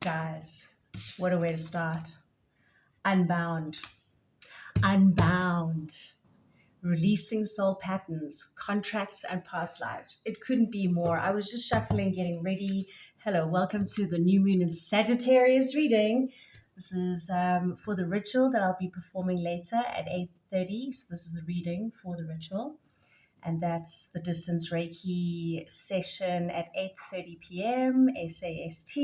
Guys, what a way to start. Unbound. Unbound. Releasing soul patterns, contracts, and past lives. It couldn't be more. I was just shuffling, getting ready. Hello, welcome to the New Moon in Sagittarius reading. This is for the ritual that I'll be performing later at 8:30. So this is the reading for the ritual. And that's the distance Reiki session at 8:30 p.m. SAST.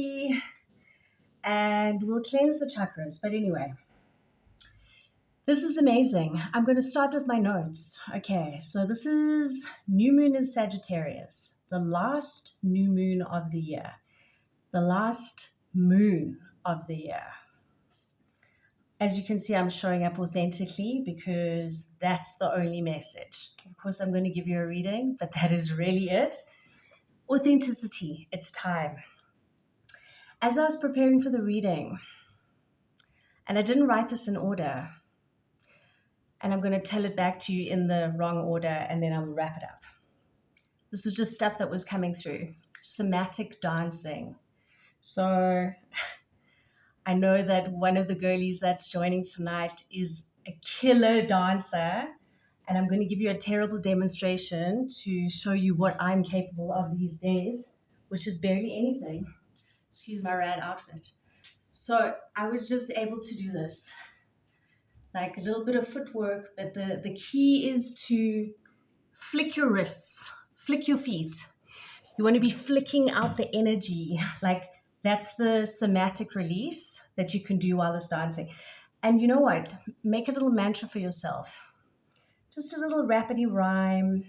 And we'll cleanse the chakras. But anyway, this is amazing. I'm going to start with my notes. Okay, so this is New Moon in Sagittarius, the last new moon of the year, the last moon of the year. As you can see, I'm showing up authentically because that's the only message. Of course, I'm going to give you a reading, but that is really it. Authenticity, it's time. As I was preparing for the reading, and I didn't write this in order, and I'm going to tell it back to you in the wrong order, and then I will wrap it up. This was just stuff that was coming through. Somatic dancing. So I know that one of the girlies that's joining tonight is a killer dancer, and I'm going to give you a terrible demonstration to show you what I'm capable of these days, which is barely anything. Excuse my rad outfit. So I was just able to do this. Like a little bit of footwork, but the key is to flick your wrists, flick your feet. You want to be flicking out the energy. Like that's the somatic release that you can do while it's dancing. And you know what? Make a little mantra for yourself. Just a little rapidy rhyme,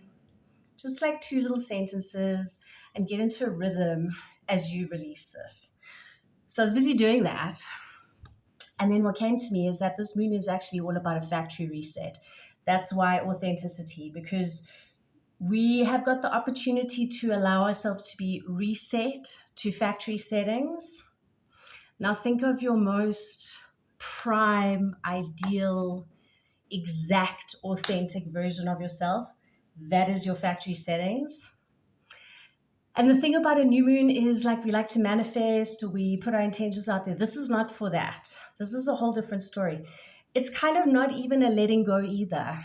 just like 2 little sentences, and get into a rhythm as you release this. So I was busy doing that. And then what came to me is that this moon is actually all about a factory reset. That's why authenticity, because we have got the opportunity to allow ourselves to be reset to factory settings. Now think of your most prime, ideal, exact, authentic version of yourself. That is your factory settings. And the thing about a new moon is like we like to manifest or we put our intentions out there. This is not for that. This is a whole different story. It's kind of not even a letting go either.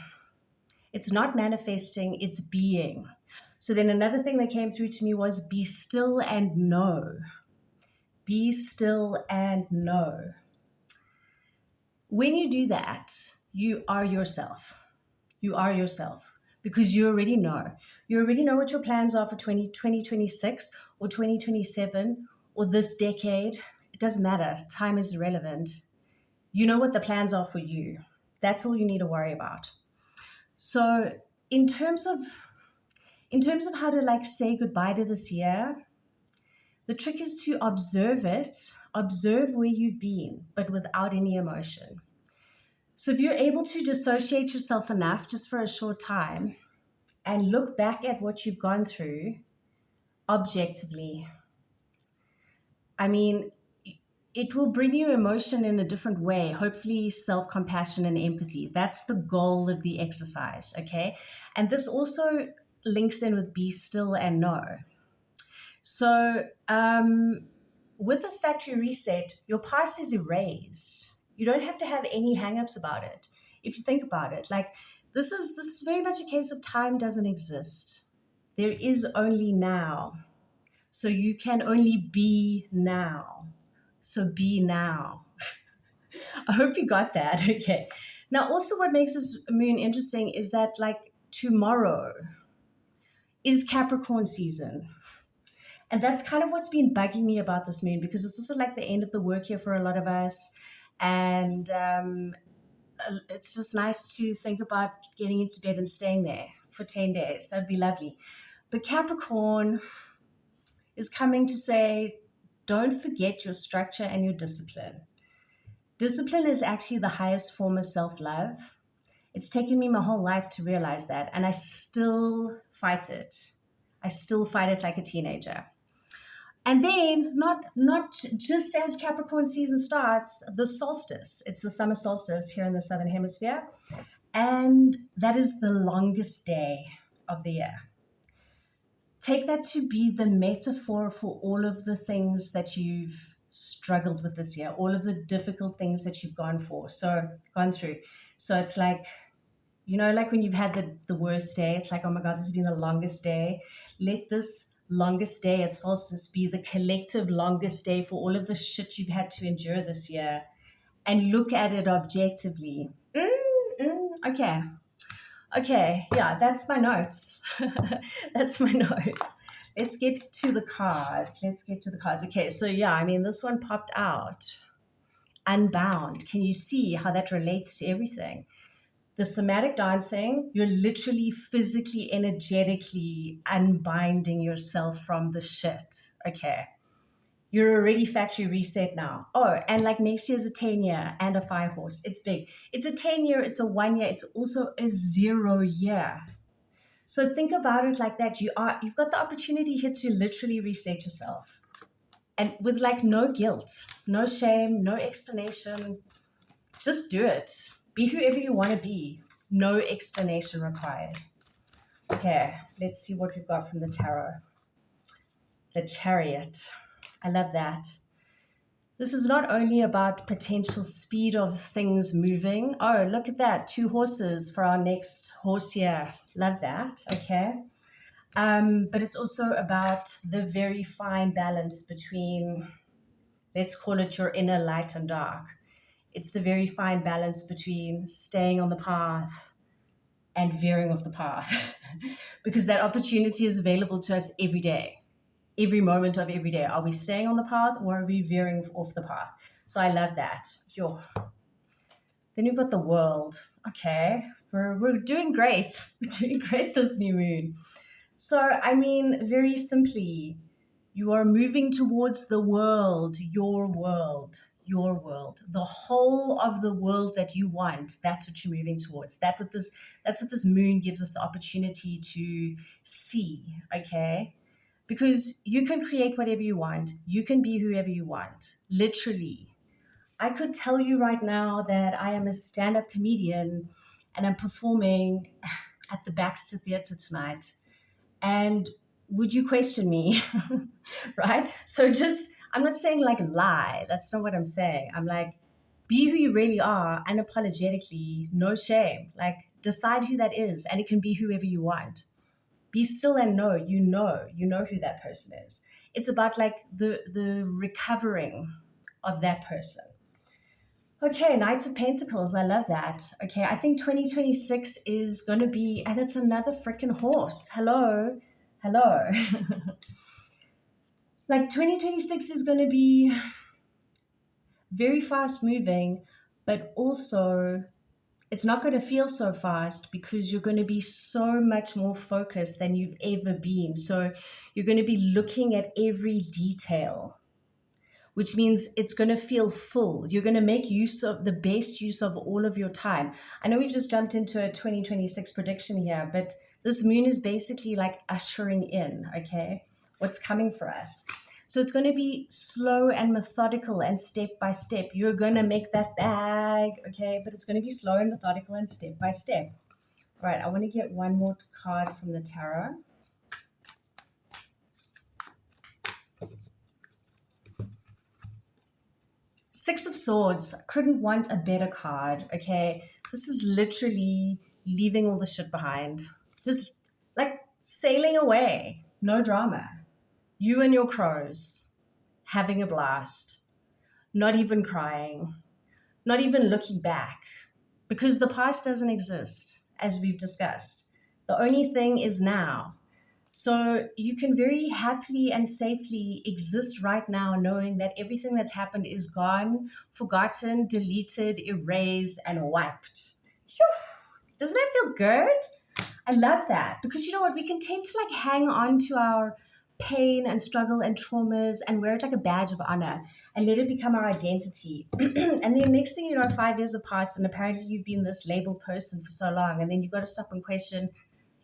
It's not manifesting, it's being. So then another thing that came through to me was be still and know. Be still and know. When you do that, you are yourself. You are yourself. Because you already know. You already know what your plans are for 2026 or 2027 or this decade. It doesn't matter. Time is irrelevant. You know what the plans are for you. That's all you need to worry about. So in terms of how to like say goodbye to this year, the trick is to observe it, observe where you've been, but without any emotion. So if you're able to dissociate yourself enough just for a short time and look back at what you've gone through objectively, I mean, it will bring you emotion in a different way, hopefully self-compassion and empathy. That's the goal of the exercise, okay? And this also links in with be still and know. So with this factory reset, your past is erased. You don't have to have any hang-ups about it. If you think about it, like this is very much a case of time doesn't exist. There is only now. So you can only be now. So be now. I hope you got that. Okay. Now also what makes this moon interesting is that like tomorrow is Capricorn season. And that's kind of what's been bugging me about this moon, because it's also like the end of the work year for a lot of us. And it's just nice to think about getting into bed and staying there for 10 days. That'd be lovely. But Capricorn is coming to say, don't forget your structure and your discipline. Discipline is actually the highest form of self-love. It's taken me my whole life to realize that, and I still fight it. I still fight it like a teenager. And then, not just as Capricorn season starts, the solstice. It's the summer solstice here in the Southern Hemisphere. And that is the longest day of the year. Take that to be the metaphor for all of the things that you've struggled with this year, all of the difficult things that you've gone through. So it's like, like when you've had the worst day, it's like, oh my God, this has been the longest day. Let this longest day at solstice be the collective longest day for all of the shit you've had to endure this year, and look at it objectively. Okay. Okay. Yeah, that's my notes. That's my notes. Let's get to the cards. Okay. So, yeah, I mean, this one popped out. Unbound. Can you see how that relates to everything? The somatic dancing, you're literally physically, energetically unbinding yourself from the shit. Okay. You're already factory reset now. Oh, and like next year's a 10-year and a 5-horse. It's big. It's a 10-year, it's a 1-year, it's also a 0-year. So think about it like that. You've got the opportunity here to literally reset yourself. And with like no guilt, no shame, no explanation. Just do it. Be whoever you want to be. No explanation required. Okay, let's see what we've got from the tarot. The Chariot. I love that. This is not only about potential speed of things moving. Oh, look at that. 2 horses for our next horse year. Love that. Okay. But it's also about the very fine balance between, let's call it your inner light and dark. It's the very fine balance between staying on the path and veering off the path. Because that opportunity is available to us every day. Every moment of every day. Are we staying on the path or are we veering off the path? So I love that. Then you've got the World. Okay, we're doing great. We're doing great this new moon. So, I mean, very simply, you are moving towards the world, your world, the whole of the world that you want. That's what you're moving towards. That's what this moon gives us the opportunity to see. Okay. Because you can create whatever you want. You can be whoever you want. Literally. I could tell you right now that I am a stand-up comedian and I'm performing at the Baxter Theatre tonight. And would you question me? Right? So I'm not saying like lie. That's not what I'm saying. I'm like, be who you really are, unapologetically, no shame. Like, decide who that is, and it can be whoever you want. Be still and know who that person is. It's about like the recovering of that person. Okay, Knight of Pentacles, I love that. Okay, I think 2026 is going to be, and it's another freaking horse. Hello. Like 2026 is going to be very fast moving, but also it's not going to feel so fast because you're going to be so much more focused than you've ever been. So you're going to be looking at every detail, which means it's going to feel full. You're going to make the best use of all of your time. I know we've just jumped into a 2026 prediction here, but this moon is basically like ushering in, okay, what's coming for us. So it's going to be slow and methodical and step by step. You're going to make that bag, okay? But it's going to be slow and methodical and step by step. All right, I want to get one more card from the tarot. Six of Swords. Couldn't want a better card, okay? This is literally leaving all the shit behind. Just like sailing away. No drama. You and your crows having a blast, not even crying, not even looking back, because the past doesn't exist, as we've discussed. The only thing is now. So you can very happily and safely exist right now knowing that everything that's happened is gone, forgotten, deleted, erased, and wiped. Doesn't that feel good? I love that, because you know what? We can tend to like hang on to our pain and struggle and traumas and wear it like a badge of honor and let it become our identity. And then next thing you know, 5 years have passed and apparently you've been this labeled person for so long, and then you've got to stop and question,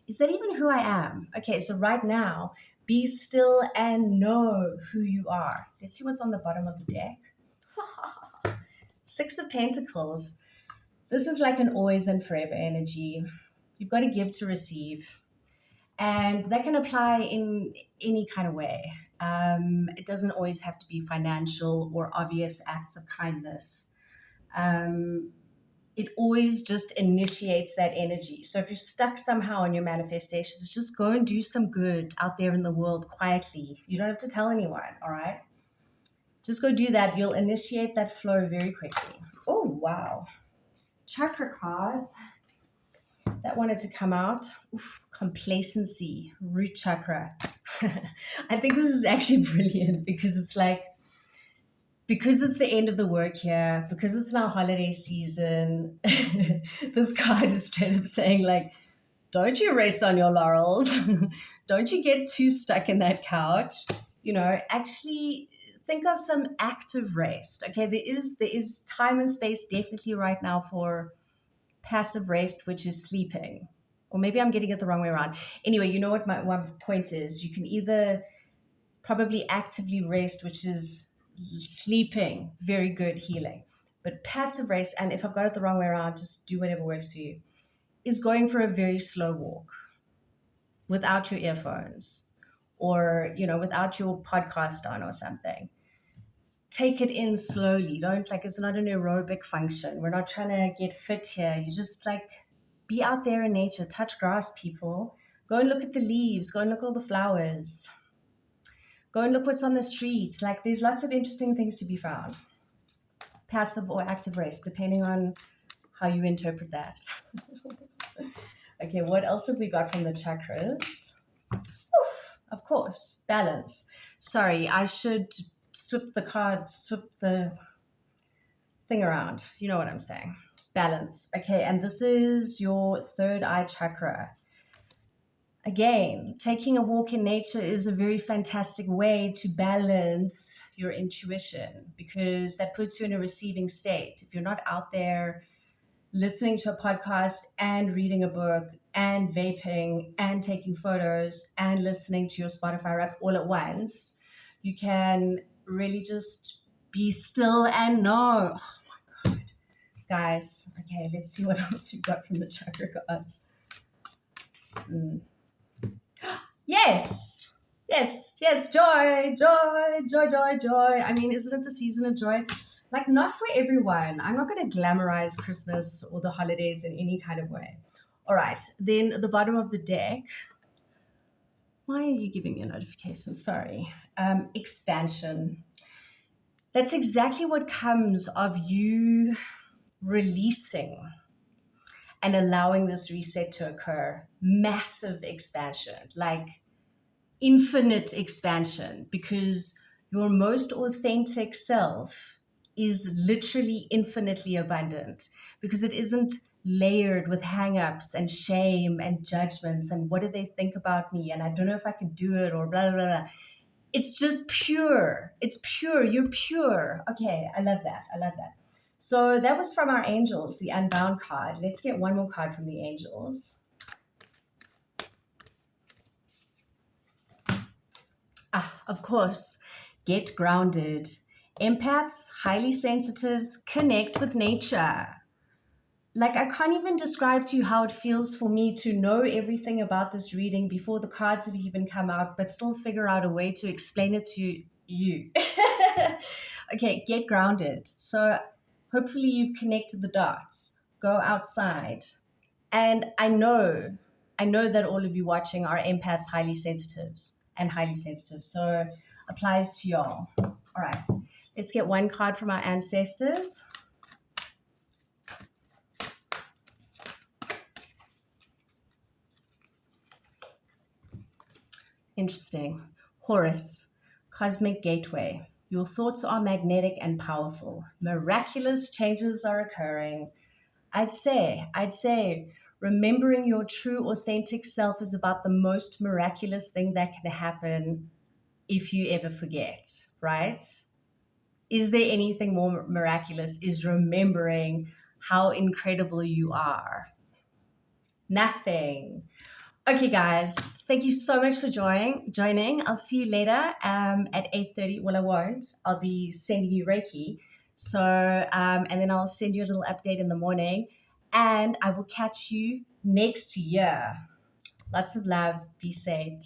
is that even who I am? Okay, so right now, be still and know who you are. Let's see what's on the bottom of the deck. Six of Pentacles. This is like an always and forever energy. You've got to give to receive. And that can apply in any kind of way. It doesn't always have to be financial or obvious acts of kindness. Um, it always just initiates that energy. So if you're stuck somehow on your manifestations, just go and do some good out there in the world quietly. You don't have to tell anyone, all right? Just go do that. You'll initiate that flow very quickly. Oh, wow. Chakra cards that wanted to come out. Oof, complacency, root chakra. I think this is actually brilliant because it's like, because it's the end of the work year, because it's now holiday season, this card is straight up saying, like, don't you rest on your laurels. Don't you get too stuck in that couch. Actually think of some active rest. Okay, there is time and space definitely right now for passive rest, which is sleeping. Or maybe I'm getting it the wrong way around. Anyway, you know what my point is. You can either probably actively rest, which is sleeping, very good healing. But passive rest, and if I've got it the wrong way around, just do whatever works for you, is going for a very slow walk without your earphones or, without your podcast on or something. Take it in slowly. Don't it's not an aerobic function. We're not trying to get fit here. You just be out there in nature, touch grass, people. Go and look at the leaves, go and look at all the flowers. Go and look what's on the street. There's lots of interesting things to be found. Passive or active rest, depending on how you interpret that. Okay, what else have we got from the chakras? Oof, of course, balance. Sorry, I should swip the thing around. You know what I'm saying. Balance. Okay, and this is your third eye chakra. Again, taking a walk in nature is a very fantastic way to balance your intuition because that puts you in a receiving state. If you're not out there listening to a podcast and reading a book and vaping and taking photos and listening to your Spotify rap all at once, you can really just be still and know. Oh my God. Guys, okay, let's see what else we've got from the chakra cards. Yes, joy. I mean, isn't it the season of joy? Not for everyone. I'm not going to glamorize Christmas or the holidays in any kind of way. All right, then at the bottom of the deck, why are you giving me a notification? Sorry. Expansion. That's exactly what comes of you releasing and allowing this reset to occur. Massive expansion, infinite expansion, because your most authentic self is literally infinitely abundant because it isn't layered with hang-ups and shame and judgments and what do they think about me and I don't know if I could do it or blah, blah, blah. It's just pure. It's pure. You're pure. Okay, I love that. So that was from our angels, the Unbound card. Let's get one more card from the angels. Of course, get grounded. Empaths, highly sensitives, connect with nature. I can't even describe to you how it feels for me to know everything about this reading before the cards have even come out, but still figure out a way to explain it to you. Okay, get grounded. So hopefully you've connected the dots. Go outside. And I know that all of you watching are empaths, highly sensitives. So applies to y'all. All right, let's get one card from our ancestors. Interesting. Horus, cosmic gateway. Your thoughts are magnetic and powerful. Miraculous changes are occurring. I'd say remembering your true authentic self is about the most miraculous thing that can happen if you ever forget, right? Is there anything more miraculous? Is remembering how incredible you are. Nothing. Okay, guys, thank you so much for joining. I'll see you later at 8:30. Well, I won't. I'll be sending you Reiki. So, and then I'll send you a little update in the morning. And I will catch you next year. Lots of love. Be safe.